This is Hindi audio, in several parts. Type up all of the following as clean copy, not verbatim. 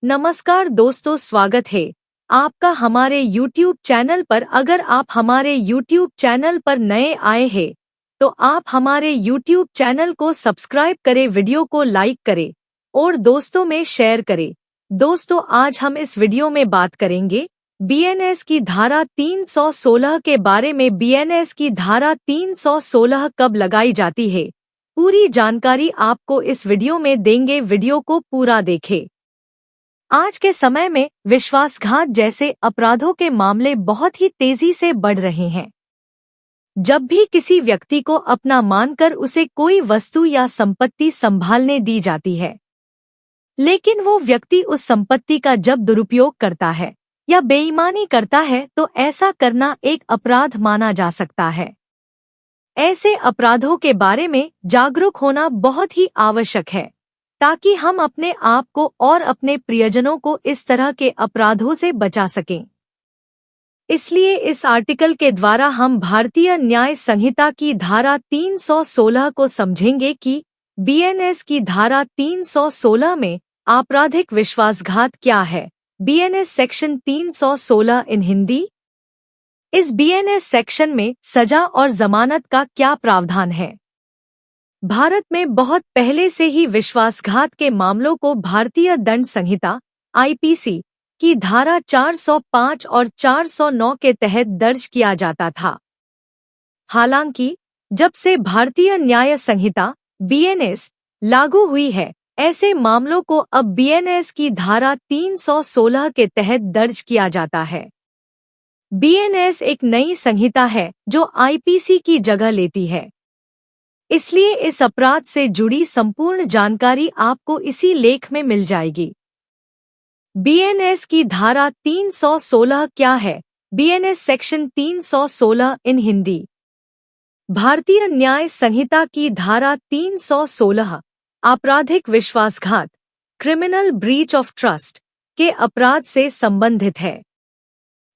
नमस्कार दोस्तों, स्वागत है आपका हमारे YouTube चैनल पर। अगर आप हमारे YouTube चैनल पर नए आए हैं तो आप हमारे YouTube चैनल को सब्सक्राइब करें, वीडियो को लाइक करें और दोस्तों में शेयर करें। दोस्तों, आज हम इस वीडियो में बात करेंगे BENS की धारा 316 के बारे में। BENS की धारा 316 कब लगाई जाती है, पूरी जानकारी आपको इस वीडियो में देंगे। वीडियो को पूरा देखें। आज के समय में विश्वासघात जैसे अपराधों के मामले बहुत ही तेजी से बढ़ रहे हैं। जब भी किसी व्यक्ति को अपना मानकर उसे कोई वस्तु या संपत्ति संभालने दी जाती है, लेकिन वो व्यक्ति उस संपत्ति का जब दुरुपयोग करता है या बेईमानी करता है तो ऐसा करना एक अपराध माना जा सकता है। ऐसे अपराधों के बारे में जागरूक होना बहुत ही आवश्यक है ताकि हम अपने आप को और अपने प्रियजनों को इस तरह के अपराधों से बचा सकें। इसलिए इस आर्टिकल के द्वारा हम भारतीय न्याय संहिता की धारा 316 को समझेंगे कि BENS की धारा 316 में आपराधिक विश्वासघात क्या है। BENS सेक्शन 316 इन हिंदी। इस BENS सेक्शन में सजा और जमानत का क्या प्रावधान है। भारत में बहुत पहले से ही विश्वासघात के मामलों को भारतीय दंड संहिता IPC की धारा 405 और 409 के तहत दर्ज किया जाता था। हालांकि जब से भारतीय न्याय संहिता BENS लागू हुई है, ऐसे मामलों को अब BENS की धारा 316 के तहत दर्ज किया जाता है। BENS एक नई संहिता है जो IPC की जगह लेती है, इसलिए इस अपराध से जुड़ी संपूर्ण जानकारी आपको इसी लेख में मिल जाएगी। BENS की धारा 316 क्या है। BENS सेक्शन 316 इन हिंदी। भारतीय न्याय संहिता की धारा 316 आपराधिक विश्वासघात, क्रिमिनल ब्रीच ऑफ ट्रस्ट के अपराध से संबंधित है।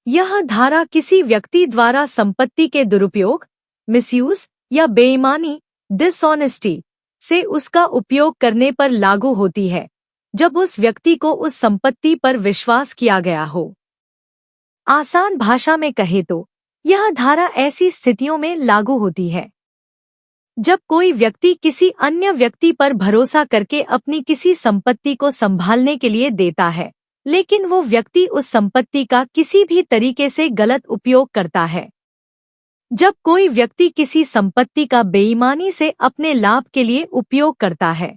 यह धारा किसी व्यक्ति द्वारा संपत्ति के दुरुपयोग, मिसयूज या बेईमानी, डिसऑनेस्टी से उसका उपयोग करने पर लागू होती है जब उस व्यक्ति को उस संपत्ति पर विश्वास किया गया हो। आसान भाषा में कहे तो यह धारा ऐसी स्थितियों में लागू होती है जब कोई व्यक्ति किसी अन्य व्यक्ति पर भरोसा करके अपनी किसी संपत्ति को संभालने के लिए देता है, लेकिन वो व्यक्ति उस संपत्ति का किसी भी तरीके से गलत उपयोग करता है। जब कोई व्यक्ति किसी संपत्ति का बेईमानी से अपने लाभ के लिए उपयोग करता है।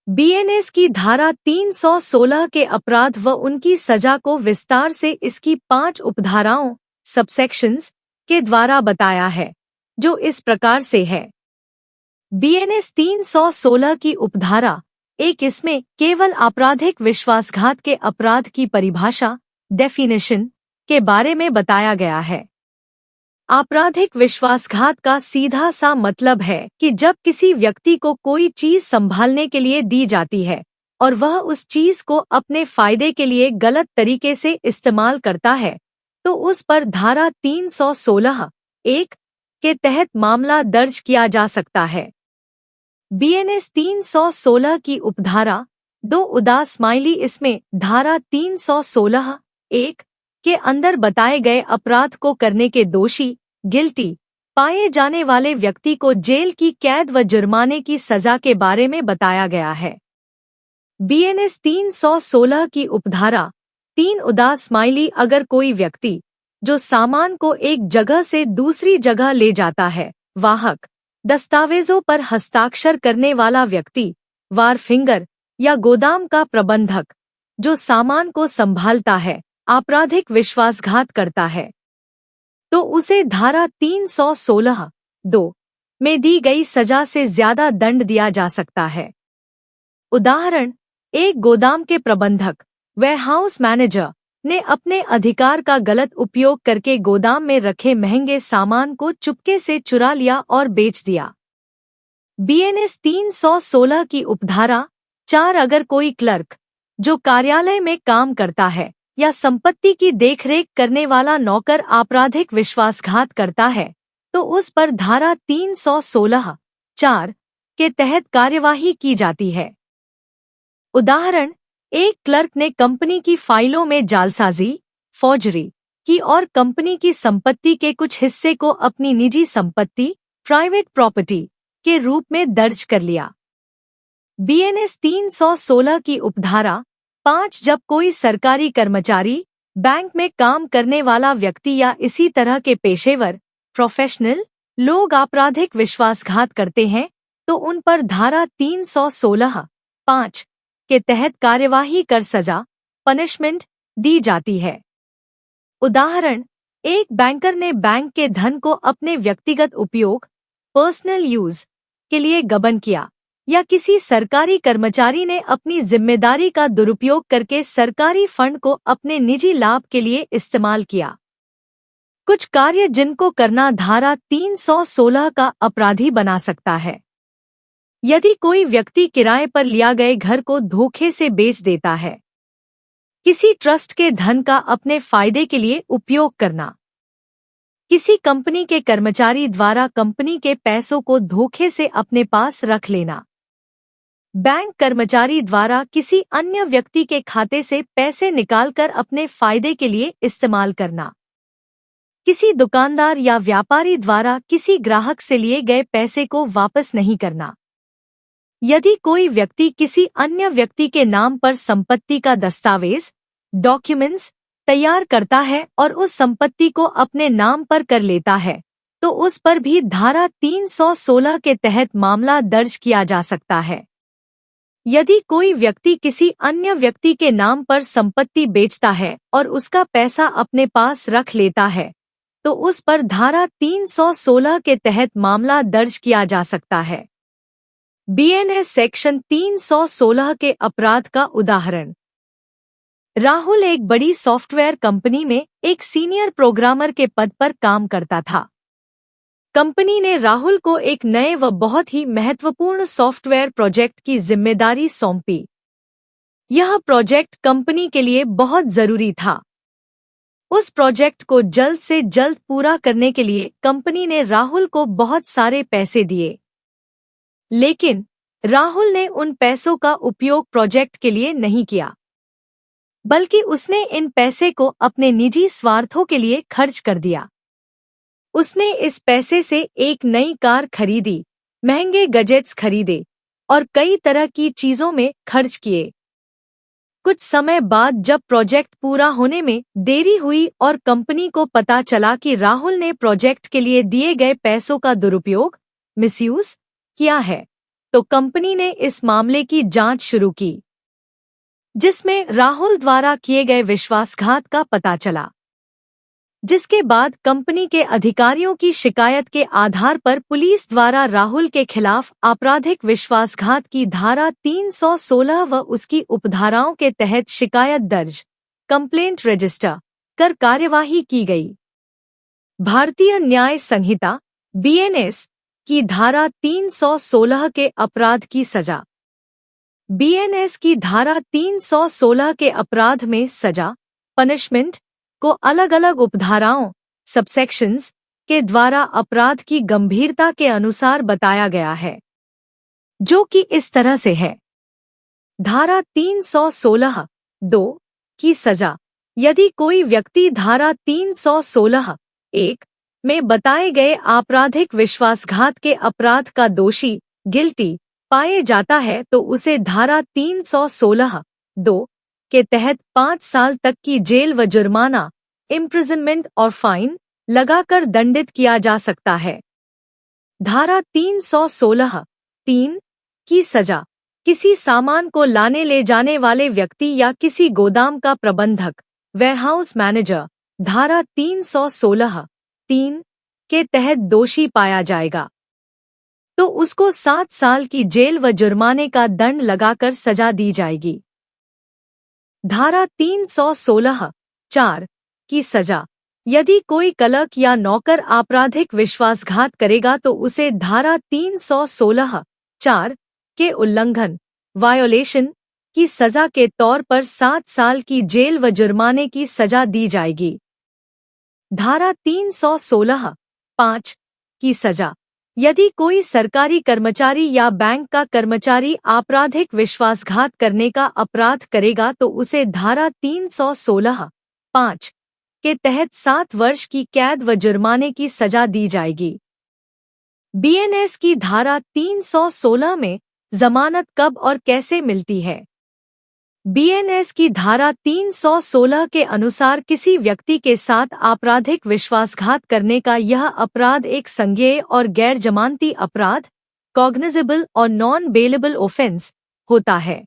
BENS की धारा 316 के अपराध व उनकी सजा को विस्तार से इसकी 5 उपधाराओं सबसेक्शंस के द्वारा बताया है, जो इस प्रकार से है। BENS 316 की उपधारा 1, इसमें केवल आपराधिक विश्वासघात के अपराध की परिभाषा डेफिनेशन के बारे में बताया गया है। आपराधिक विश्वासघात का सीधा सा मतलब है कि जब किसी व्यक्ति को कोई चीज संभालने के लिए दी जाती है और वह उस चीज को अपने फायदे के लिए गलत तरीके से इस्तेमाल करता है, तो उस पर धारा 316 1 के तहत मामला दर्ज किया जा सकता है। BENS 316 की उपधारा 2 उदास स्माइली, इसमें धारा 316 1 के अंदर बताए गए अपराध को करने के दोषी गिल्टी पाए जाने वाले व्यक्ति को जेल की कैद व जुर्माने की सजा के बारे में बताया गया है। BENS 316 की उपधारा 3 उदास स्माइली, अगर कोई व्यक्ति जो सामान को एक जगह से दूसरी जगह ले जाता है, वाहक, दस्तावेजों पर हस्ताक्षर करने वाला व्यक्ति, वारफिंगर या गोदाम का प्रबंधक जो सामान को संभालता है, आपराधिक विश्वासघात करता है, तो उसे धारा 316 2 में दी गई सजा से ज्यादा दंड दिया जा सकता है। उदाहरण, एक गोदाम के प्रबंधक वेयरहाउस मैनेजर ने अपने अधिकार का गलत उपयोग करके गोदाम में रखे महंगे सामान को चुपके से चुरा लिया और बेच दिया। BENS 316 की उपधारा 4, अगर कोई क्लर्क जो कार्यालय में काम करता है या संपत्ति की देखरेख करने वाला नौकर आपराधिक विश्वासघात करता है, तो उस पर धारा 316 4 के तहत कार्यवाही की जाती है। उदाहरण, एक क्लर्क ने कंपनी की फाइलों में जालसाजी, फॉर्जरी की और कंपनी की संपत्ति के कुछ हिस्से को अपनी निजी संपत्ति, प्राइवेट प्रॉपर्टी के रूप में दर्ज कर लिया। बीएनएस 316 की उपधारा 5 जब कोई सरकारी कर्मचारी, बैंक में काम करने वाला व्यक्ति या इसी तरह के पेशेवर, प्रोफेशनल लोग आपराधिक विश्वासघात करते हैं तो उन पर धारा 316(5) के तहत कार्यवाही कर सजा, पनिशमेंट दी जाती है। उदाहरण, एक बैंकर ने बैंक के धन को अपने व्यक्तिगत उपयोग, पर्सनल यूज के लिए गबन किया, या किसी सरकारी कर्मचारी ने अपनी जिम्मेदारी का दुरुपयोग करके सरकारी फंड को अपने निजी लाभ के लिए इस्तेमाल किया। कुछ कार्य जिनको करना धारा 316 का अपराधी बना सकता है। यदि कोई व्यक्ति किराए पर लिया गए घर को धोखे से बेच देता है, किसी ट्रस्ट के धन का अपने फायदे के लिए उपयोग करना, किसी कंपनी के कर्मचारी द्वारा कंपनी के पैसों को धोखे से अपने पास रख लेना, बैंक कर्मचारी द्वारा किसी अन्य व्यक्ति के खाते से पैसे निकालकर अपने फायदे के लिए इस्तेमाल करना, किसी दुकानदार या व्यापारी द्वारा किसी ग्राहक से लिए गए पैसे को वापस नहीं करना। यदि कोई व्यक्ति किसी अन्य व्यक्ति के नाम पर संपत्ति का दस्तावेज, डॉक्यूमेंट्स तैयार करता है और उस संपत्ति को अपने नाम पर कर लेता है, तो उस पर भी धारा 316 के तहत मामला दर्ज किया जा सकता है। यदि कोई व्यक्ति किसी अन्य व्यक्ति के नाम पर संपत्ति बेचता है और उसका पैसा अपने पास रख लेता है, तो उस पर धारा 316 के तहत मामला दर्ज किया जा सकता है। बीएनएस सेक्शन 316 के अपराध का उदाहरण। राहुल एक बड़ी सॉफ्टवेयर कंपनी में एक सीनियर प्रोग्रामर के पद पर काम करता था। कंपनी ने राहुल को एक नए व बहुत ही महत्वपूर्ण सॉफ्टवेयर प्रोजेक्ट की जिम्मेदारी सौंपी। यह प्रोजेक्ट कंपनी के लिए बहुत जरूरी था। उस प्रोजेक्ट को जल्द से जल्द पूरा करने के लिए कंपनी ने राहुल को बहुत सारे पैसे दिए, लेकिन राहुल ने उन पैसों का उपयोग प्रोजेक्ट के लिए नहीं किया, बल्कि उसने इन पैसे को अपने निजी स्वार्थों के लिए खर्च कर दिया। उसने इस पैसे से एक नई कार खरीदी, महंगे गैजेट्स खरीदे और कई तरह की चीजों में खर्च किए। कुछ समय बाद जब प्रोजेक्ट पूरा होने में देरी हुई और कंपनी को पता चला कि राहुल ने प्रोजेक्ट के लिए दिए गए पैसों का दुरुपयोग, मिसयूज किया है, तो कंपनी ने इस मामले की जांच शुरू की, जिसमें राहुल द्वारा किए गए विश्वासघात का पता चला। जिसके बाद कंपनी के अधिकारियों की शिकायत के आधार पर पुलिस द्वारा राहुल के खिलाफ आपराधिक विश्वासघात की धारा 316 व उसकी उपधाराओं के तहत शिकायत दर्ज, कंप्लेंट रजिस्टर कर कार्यवाही की गई। भारतीय न्याय संहिता बीएनएस की धारा 316 के अपराध की सजा। बीएनएस की धारा 316 के अपराध में सजा, पनिशमेंट को अलग अलग उपधाराओं, सबसेक्शंस के द्वारा अपराध की गंभीरता के अनुसार बताया गया है, जो कि इस तरह से है। धारा 316(2) की सजा। यदि कोई व्यक्ति धारा 316(1) में बताए गए आपराधिक विश्वासघात के अपराध का दोषी, गिल्टी पाए जाता है तो उसे धारा 316(2) के तहत 5 साल तक की जेल व जुर्माना, इम्प्रिजनमेंट और फाइन लगाकर दंडित किया जा सकता है। धारा 316(3) की सजा। किसी सामान को लाने ले जाने वाले व्यक्ति या किसी गोदाम का प्रबंधक, वेयरहाउस मैनेजर, धारा 316(3) के तहत दोषी पाया जाएगा तो उसको 7 साल की जेल व जुर्माने का दंड लगाकर सजा दी जाएगी। धारा 316(4) की सजा। यदि कोई क्लर्क या नौकर आपराधिक विश्वासघात करेगा तो उसे धारा 316(4) के उल्लंघन, वायोलेशन की सजा के तौर पर 7 साल की जेल व जुर्माने की सजा दी जाएगी। धारा 316(5) की सजा। यदि कोई सरकारी कर्मचारी या बैंक का कर्मचारी आपराधिक विश्वासघात करने का अपराध करेगा तो उसे धारा 316(5) के तहत 7 वर्ष की कैद व जुर्माने की सजा दी जाएगी। बीएनएस की धारा 316 में जमानत कब और कैसे मिलती है? बीएनएस की धारा 316 के अनुसार किसी व्यक्ति के साथ आपराधिक विश्वासघात करने का यह अपराध एक संज्ञेय और गैर जमानती अपराध, कॉग्निजेबल और नॉन बेलेबल ऑफेंस होता है,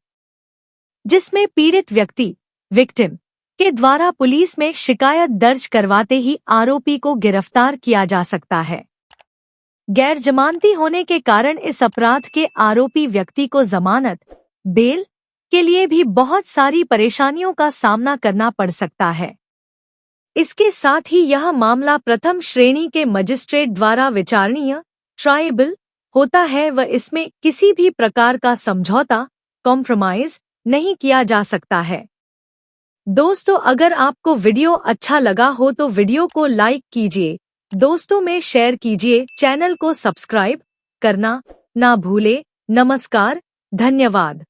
जिसमें पीड़ित व्यक्ति विक्टिम के द्वारा पुलिस में शिकायत दर्ज करवाते ही आरोपी को गिरफ्तार किया जा सकता है। गैर जमानती होने के कारण इस अपराध के आरोपी व्यक्ति को जमानत, बेल के लिए भी बहुत सारी परेशानियों का सामना करना पड़ सकता है। इसके साथ ही यह मामला प्रथम श्रेणी के मजिस्ट्रेट द्वारा विचारणीय ट्रायबल होता है व इसमें किसी भी प्रकार का समझौता कॉम्प्रोमाइज नहीं किया जा सकता है। दोस्तों, अगर आपको वीडियो अच्छा लगा हो तो वीडियो को लाइक कीजिए, दोस्तों में शेयर कीजिए, चैनल को सब्सक्राइब करना ना भूले। नमस्कार, धन्यवाद।